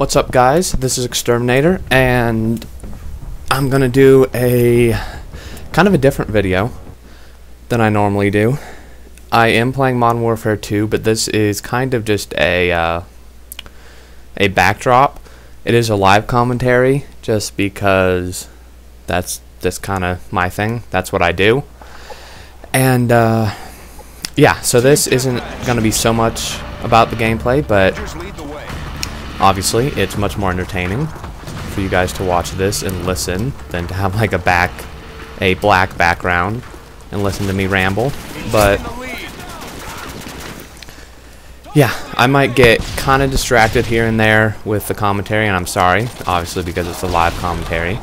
What's up, guys? This is Exterminator, and I'm gonna do a kind of a different video than I normally do. I am playing Modern Warfare 2, but this is kind of just a backdrop. It is a live commentary, just because that's kind of my thing. That's what I do. And yeah, so this isn't gonna be so much about the gameplay, but obviously it's much more entertaining for you guys to watch this and listen than to have like a black background and listen to me ramble. But yeah, I might get kind of distracted here and there with the commentary, and I'm sorry, obviously, because it's a live commentary.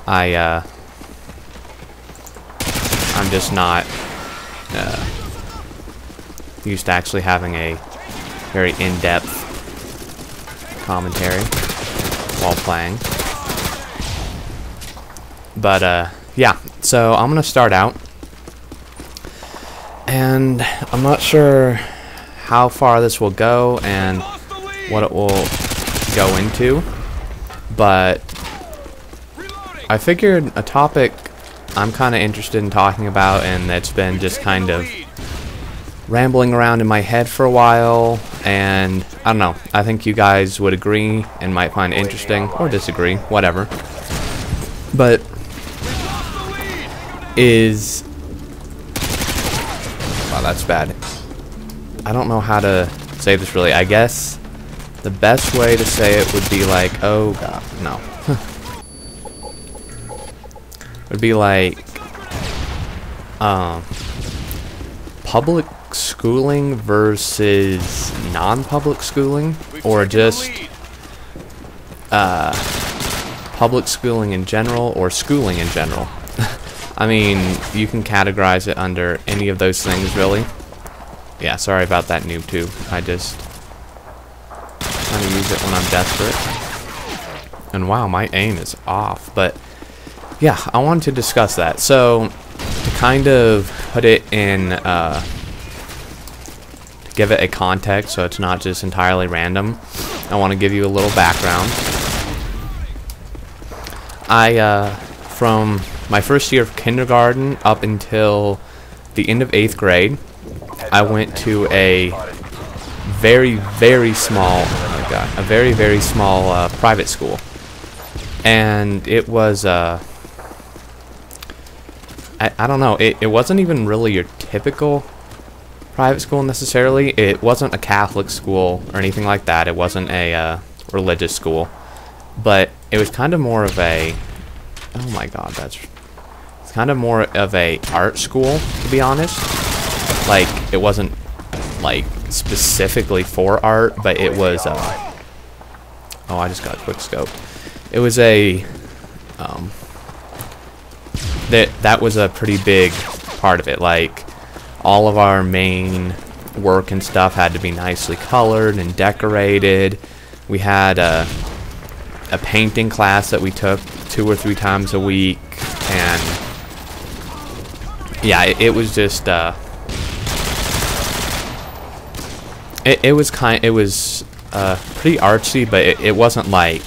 I'm just not used to actually having a very in-depth commentary while playing. But yeah, so I'm gonna start out, and I'm not sure how far this will go and what it will go into, but I figured a topic I'm kind of interested in talking about, and that's been just kind of rambling around in my head for a while, and I don't know, I think you guys would agree and might find it interesting, or disagree, whatever. But wow, that's bad. I don't know how to say this really. I guess the best way to say it would be like, oh god, no. Would be like public schooling versus non-public schooling, or just public schooling in general, or schooling in general. I mean, you can categorize it under any of those things, really. Yeah, sorry about that, noob tube. I just kind of use it when I'm desperate. And wow, my aim is off. But yeah, I wanted to discuss that. So to kind of put it in, to give it a context, so it's not just entirely random, I want to give you a little background. From my first year of kindergarten up until the end of 8th grade, I went to a very, very small, oh my god, a very, very small private school. And it was, I don't know, it wasn't even really your typical private school necessarily. It wasn't a Catholic school or anything like that. It wasn't a religious school. But it was kind of more of a, oh my god, it's kind of more of a art school, to be honest. Like, it wasn't like specifically for art, but it was oh, I just got a quick scope. It was a that was a pretty big part of it. Like, all of our main work and stuff had to be nicely colored and decorated. We had a painting class that we took 2 or 3 times a week, and yeah, it was just it was pretty artsy, but it wasn't like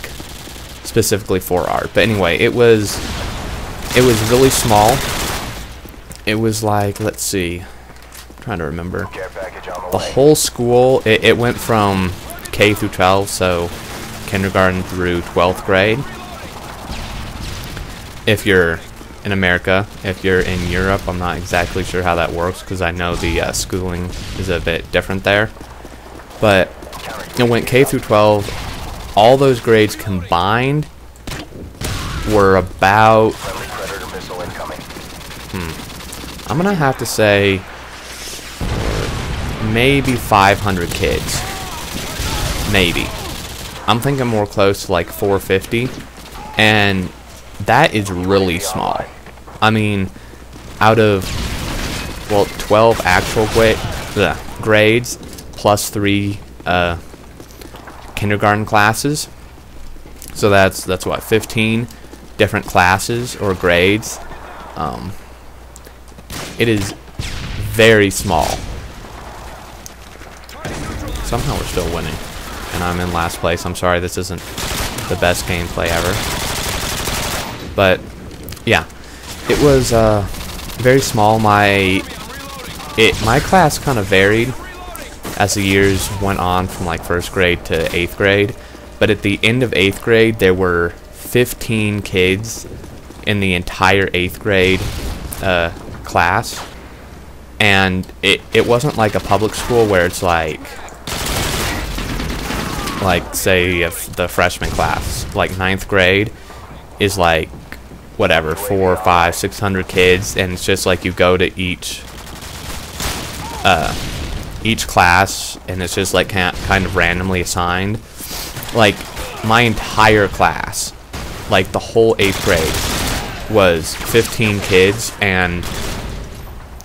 specifically for art. But anyway, it was really small. It was like, let's see, I'm trying to remember. The whole school, it went from K through 12, so kindergarten through 12th grade. If you're in America, if you're in Europe, I'm not exactly sure how that works, because I know the schooling is a bit different there. But it went K through 12. All those grades combined were about, I'm gonna have to say maybe 500 kids. Maybe. I'm thinking more close to like 450, and that is really small. I mean, out of, well, 12 actual grades plus 3 kindergarten classes, so that's what, 15 different classes or grades. It is very small. Somehow we're still winning. and I'm in last place. I'm sorry, this isn't the best gameplay ever. But, yeah. It was very small. My class kind of varied as the years went on from like 1st grade to 8th grade. But at the end of 8th grade, there were 15 kids in the entire 8th grade class. And it wasn't like a public school where it's like say if the freshman class, like 9th grade is like whatever, 400, 500, 600 kids, and it's just like you go to each class, and it's just like kind of randomly assigned. Like my entire class, like the whole 8th grade, was 15 kids, and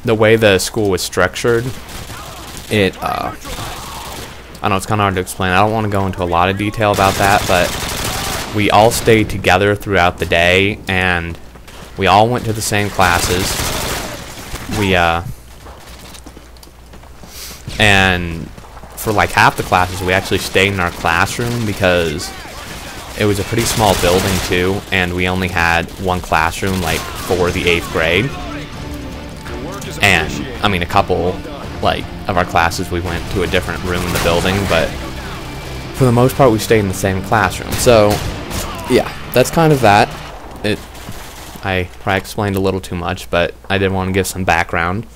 the way the school was structured, I don't know, it's kind of hard to explain. I don't want to go into a lot of detail about that, but we all stayed together throughout the day, and we all went to the same classes. And for like half the classes, we actually stayed in our classroom because it was a pretty small building too, and we only had one classroom like for the 8th grade. And I mean, a couple like of our classes we went to a different room in the building, but for the most part we stayed in the same classroom. So yeah, that's kind of that. I probably explained a little too much, but I did want to give some background.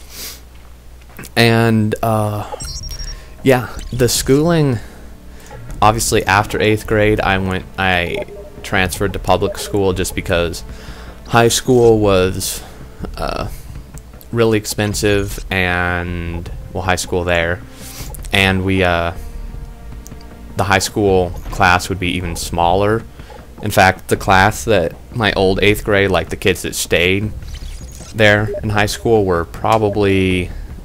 And yeah, the schooling, obviously after 8th grade I transferred to public school just because high school was really expensive, and well, high school there, and the high school class would be even smaller. In fact, the class that my old 8th grade, like the kids that stayed there in high school, were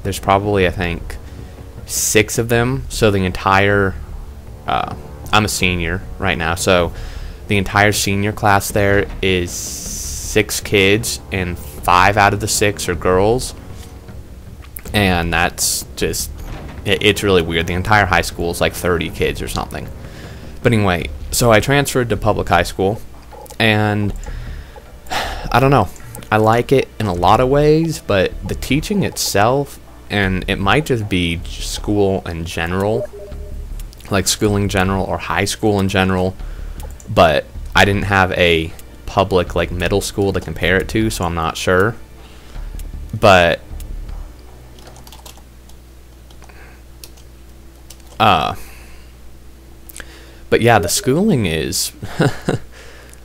there's probably I think 6 of them. So the entire I'm a senior right now, so the entire senior class there is 6 kids, and 5 out of the 6 are girls. And that's just, it's really weird. The entire high school is like 30 kids or something. But anyway, so I transferred to public high school, and I don't know, I like it in a lot of ways, but the teaching itself, and it might just be school in general, like schooling in general or high school in general, but I didn't have a public like middle school to compare it to, so I'm not sure. But yeah, the schooling is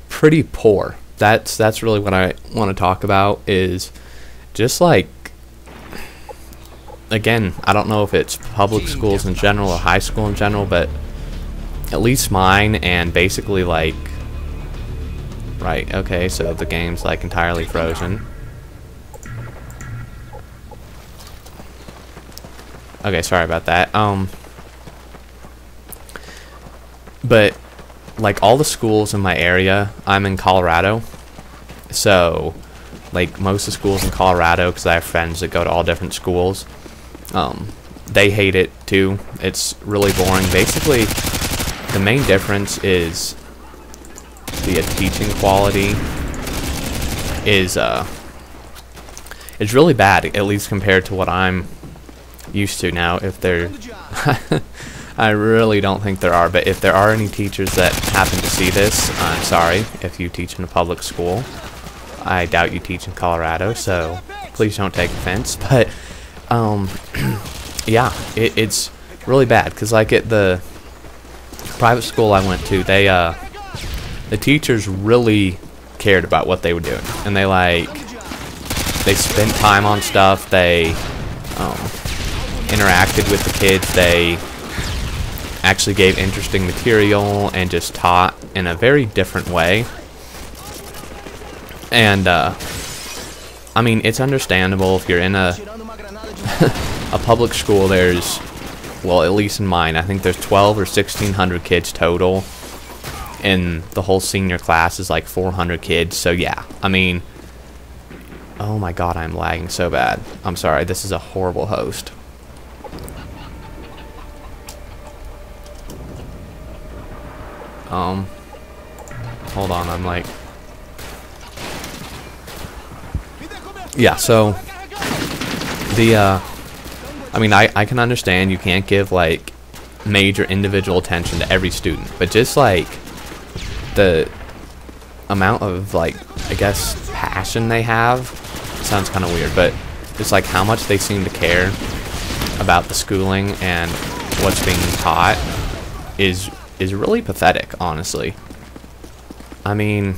pretty poor. That's really what I want to talk about, is just like, again, I don't know if it's public schools in general or high school in general, but at least mine, and basically like, right, okay, so the game's like entirely frozen. Okay, sorry about that. But like all the schools in my area, I'm in Colorado, so like most of the schools in Colorado, because I have friends that go to all different schools, they hate it too. It's really boring. Basically, the main difference is the teaching quality is really bad, at least compared to what I'm used to now. If there I really don't think there are, but if there are any teachers that happen to see this, I'm sorry if you teach in a public school. I doubt you teach in Colorado, so please don't take offense. But yeah, it's really bad, because like at the private school I went to, the teachers really cared about what they were doing, and they spent time on stuff. They interacted with the kids. They actually gave interesting material and just taught in a very different way. And I mean, it's understandable if you're in a a public school. There's, well, at least in mine, I think there's 12 or 1600 kids total, and the whole senior class is like 400 kids. So yeah, I mean, oh my god, I'm lagging so bad. I'm sorry, this is a horrible host. hold on, I'm like, yeah, so the I mean, I can understand you can't give like major individual attention to every student, but just like the amount of like, I guess, passion they have, sounds kind of weird, but just like how much they seem to care about the schooling and what's being taught is really pathetic, honestly. I mean,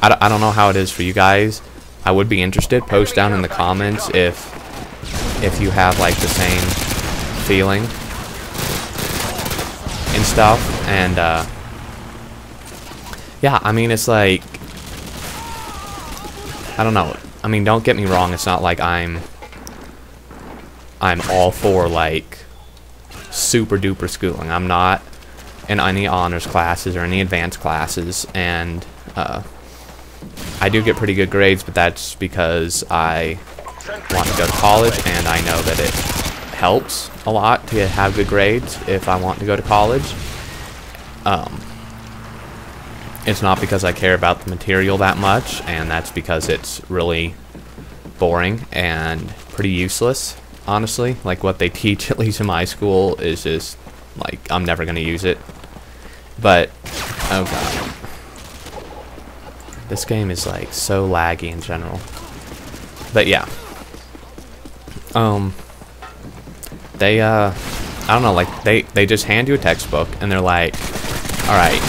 I don't know how it is for you guys. I would be interested. Post down in the comments if you have like the same feeling and stuff. And yeah, I mean, it's like, I don't know. I mean, don't get me wrong. It's not like I'm all for like super duper schooling. I'm not in any honors classes or any advanced classes, and I do get pretty good grades, but that's because I want to go to college, and I know that it helps a lot to have good grades if I want to go to college. It's not because I care about the material that much, and that's because it's really boring and pretty useless, honestly. Like, what they teach, at least in my school, is just, like, I'm never going to use it. But, oh god. This game is, like, so laggy in general. But, yeah. They, I don't know, like, they just hand you a textbook, and they're like, alright,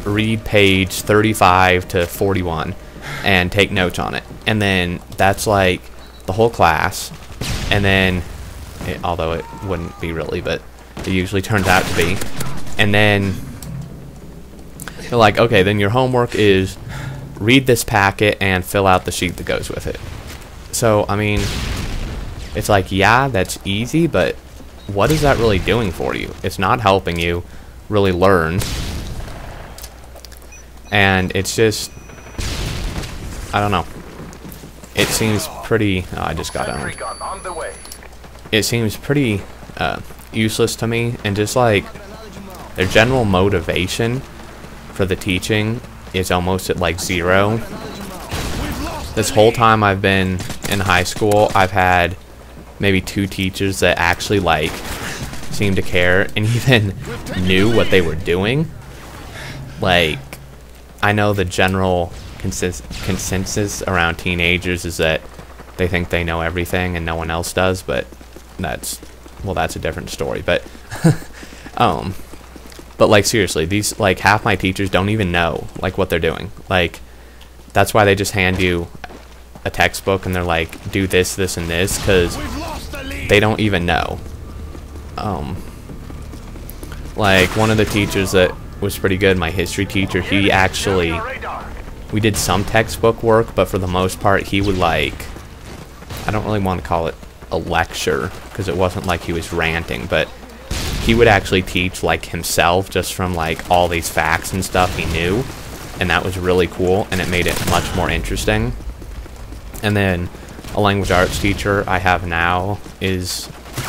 read page 35 to 41 and take notes on it. And then that's like the whole class. And then, although it wouldn't be really, but it usually turns out to be. And then they're like, okay, then your homework is read this packet and fill out the sheet that goes with it. So, I mean, it's like, yeah, that's easy, but what is that really doing for you? It's not helping you really learn. And it's just, I don't know. It seems pretty, oh, I just got owned. It seems pretty useless to me, and just like their general motivation for the teaching is almost at like zero. This whole time I've been in high school, I've had maybe 2 teachers that actually like seemed to care and even knew what they were doing. Like, I know the general consensus around teenagers is that they think they know everything and no one else does, but that's a different story. But but like, seriously, these, like, half my teachers don't even know like what they're doing. Like, that's why they just hand you a textbook and they're like, do this, this, and this, because they don't even know. Like, one of the teachers that was pretty good, my history teacher, he actually, we did some textbook work, but for the most part he would, like, I don't really want to call it a lecture because it wasn't like he was ranting, but he would actually teach like himself just from like all these facts and stuff he knew, and that was really cool, and it made it much more interesting. And then a language arts teacher I have now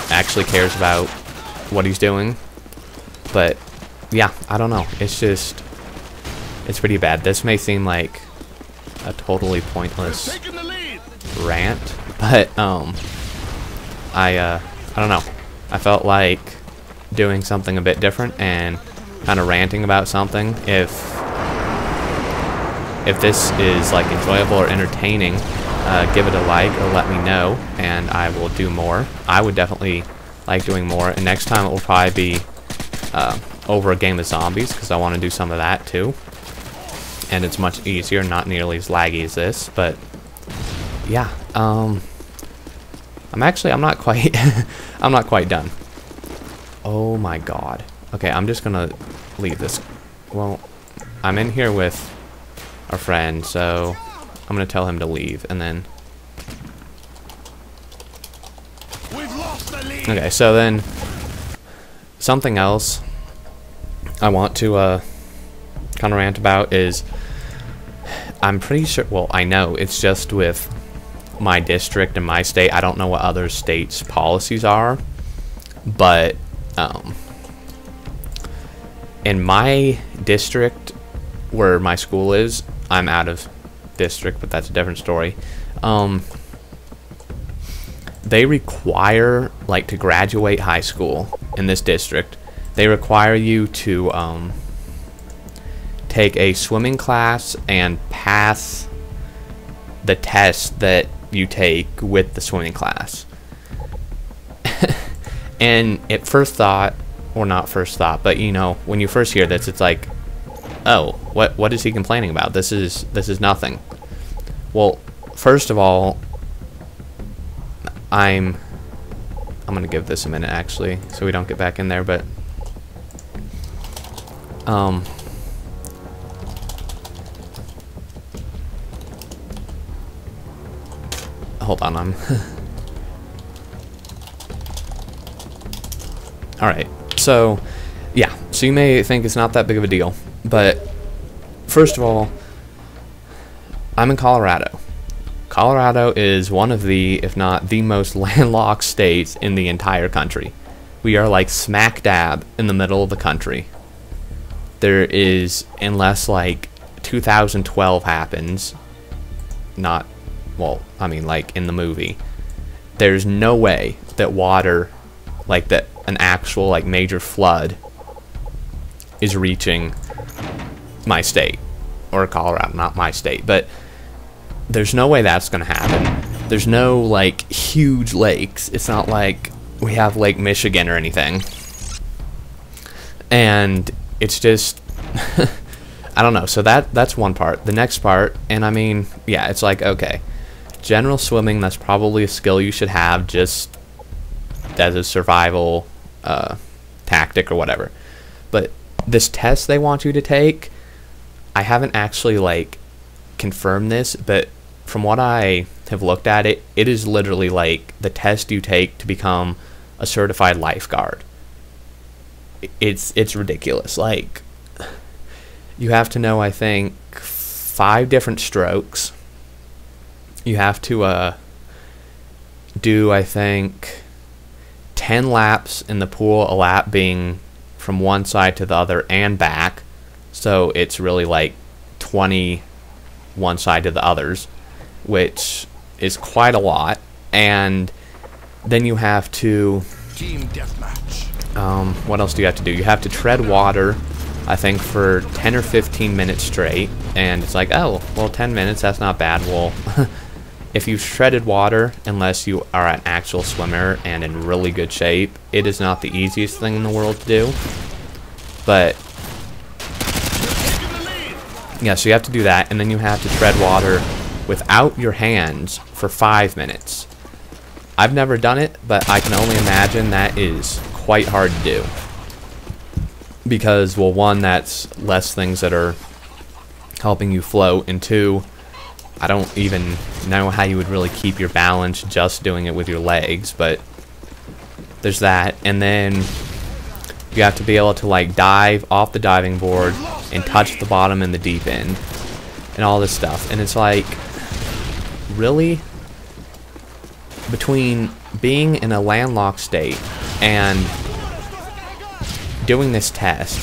actually cares about what he's doing. But yeah, I don't know. It's just, it's pretty bad. This may seem like a totally pointless rant, but I don't know. I felt like doing something a bit different and kind of ranting about something. If this is like enjoyable or entertaining, give it a like or let me know, and I will do more. I would definitely like doing more, and next time it will probably be over a game of zombies, because I want to do some of that too, and it's much easier, not nearly as laggy as this. But yeah, I'm not quite I'm not quite done. Oh my god. Okay, I'm just gonna leave this. Well, I'm in here with a friend, so I'm gonna tell him to leave, and then okay, so then something else I want to kind of rant about is, I'm pretty sure, well, I know it's just with my district and my state. I don't know what other states' policies are, but in my district where my school is, I'm out of district, but that's a different story. They require, like, to graduate high school in this district, they require you to take a swimming class and pass the test that you take with the swimming class. And at first thought, or not first thought, but you know, when you first hear this, it's like, oh, what is he complaining about? This is nothing. Well, first of all, I'm gonna give this a minute actually, so we don't get back in there, but hold on, I'm alright, so yeah, so you may think it's not that big of a deal, but first of all, I'm in Colorado. Colorado is one of the, if not the most landlocked states in the entire country. We are like smack dab in the middle of the country. There is, unless like 2012 happens, not, well, I mean like in the movie, there's no way that water, like that an actual like major flood is reaching my state, or Colorado, not my state, but there's no way that's gonna happen. There's no like huge lakes. It's not like we have Lake Michigan or anything, and it's just I don't know. So that's one part. The next part, and I mean, yeah, it's like, okay, general swimming, that's probably a skill you should have just as a survival tactic or whatever. But this test they want you to take, I haven't actually like confirmed this, but from what I have looked at it, it is literally like the test you take to become a certified lifeguard. It's ridiculous. Like, you have to know, I think, 5 different strokes. You have to do, I think, 10 laps in the pool, a lap being from one side to the other and back. So it's really like 20 one side to the others, which is quite a lot. And then you have to team deathmatch. What else do you have to do? You have to tread water, I think, for 10 or 15 minutes straight. And it's like, oh, well, 10 minutes, that's not bad. Well, if you've treaded water, unless you are an actual swimmer and in really good shape, it is not the easiest thing in the world to do. But yeah, so you have to do that, and then you have to tread water without your hands for 5 minutes. I've never done it, but I can only imagine that is quite hard to do. Because, well, one, that's less things that are helping you float, and 2, I don't even know how you would really keep your balance just doing it with your legs, but there's that. And then you have to be able to like dive off the diving board and touch the bottom in the deep end and all this stuff. And it's like, really? Between being in a landlocked state and doing this test,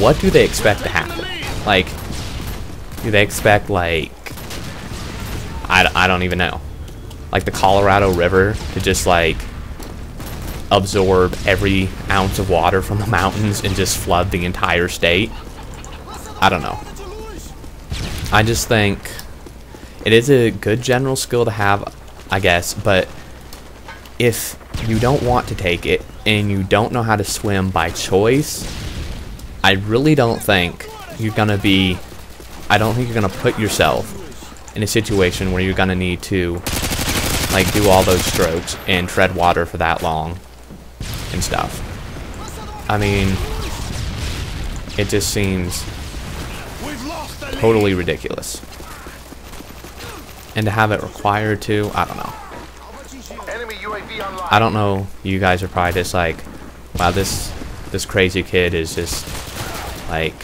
what do they expect to happen? Like, do they expect, like, I don't even know, like the Colorado River to just like absorb every ounce of water from the mountains and just flood the entire state? I don't know. I just think it is a good general skill to have, I guess, but if you don't want to take it and you don't know how to swim by choice, I really don't think you're gonna be, I don't think you're gonna put yourself in a situation where you're gonna need to like do all those strokes and tread water for that long and stuff. I mean, it just seems totally ridiculous. And to have it required to, I don't know. I don't know, you guys are probably just like, wow, this crazy kid is just like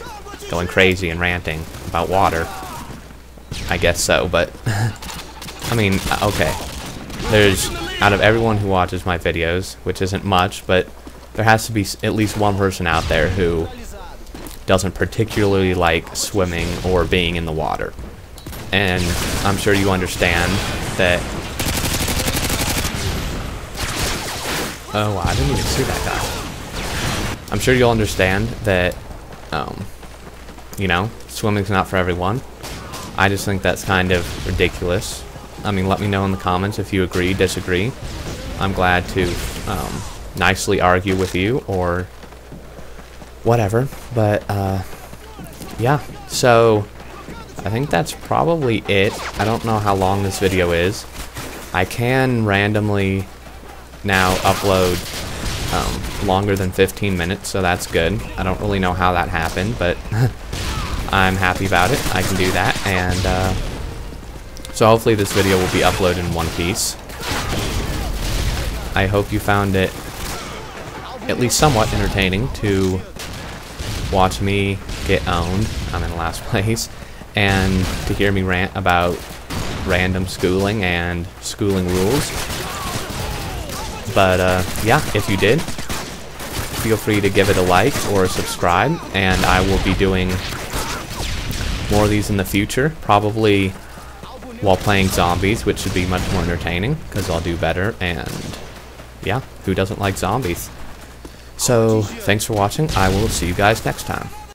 going crazy and ranting about water. I guess so, but I mean, okay. There's, out of everyone who watches my videos, which isn't much, but there has to be at least one person out there who doesn't particularly like swimming or being in the water. And I'm sure you understand that... Oh, I didn't even see that guy. I'm sure you'll understand that, you know, swimming's not for everyone. I just think that's kind of ridiculous. I mean, let me know in the comments if you agree, disagree. I'm glad to nicely argue with you or whatever. But, yeah. So, I think that's probably it. I don't know how long this video is. I can randomly now upload longer than 15 minutes, so that's good. I don't really know how that happened, but I'm happy about it. I can do that, and so hopefully this video will be uploaded in one piece. I hope you found it at least somewhat entertaining to watch me get owned. I'm in last place. And to hear me rant about random schooling and schooling rules. But yeah, if you did, feel free to give it a like or a subscribe, and I will be doing more of these in the future, probably while playing zombies, which should be much more entertaining because I'll do better. And yeah, who doesn't like zombies? So thanks for watching. I will see you guys next time.